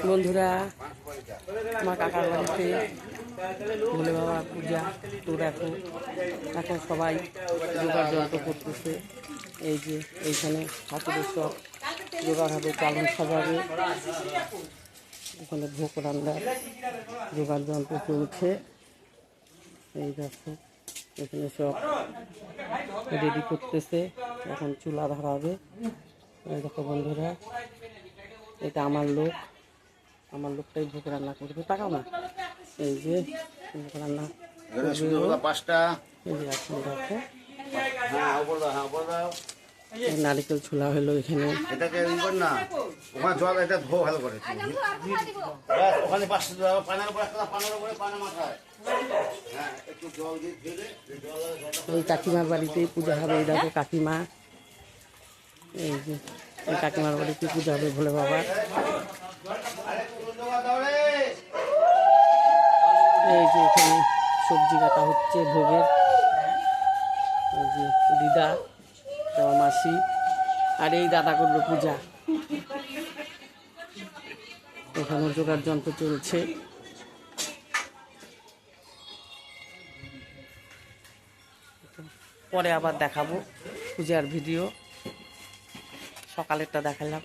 বন্ধুরা, আমার কাকার বাড়িতে ভোলে বাবা পূজা। তো দেখো এখন সবাই জোগাড় যন্ত্র করতেছে। এই যে এইখানে ঠাকুরের সব জোগাড় হবে, চালন সাজাবে, এখানে ভোগ রান্নার জোগাড় যন্ত্র চলছে। এই দেখো এখানে সব রেডি করতেছে, এখন চুলা ধরাবে। এই দেখো বন্ধুরা, এটা আমার লোকটাই ভোগ রান্না করবে। তাকাও না, এই যে ভোগ রান্না নারিকেল ছোলা হলো এখানে। এই কাকিমার বাড়িতেই পূজা হবে। এই দেখো কাকিমা, এই যে এই কাকিমার বাড়িতে পূজা হবে ভোলে বাবার। এই যে এখানে সবজি কাটা হচ্ছে ভোগের। এই যে দিদা, আমার মাসি, আর এই দাদা করলো পূজা। এখানে জোগাড় যন্ত্র চলছে। পরে আবার দেখাবো পূজার ভিডিও। সকালেরটা দেখালাম।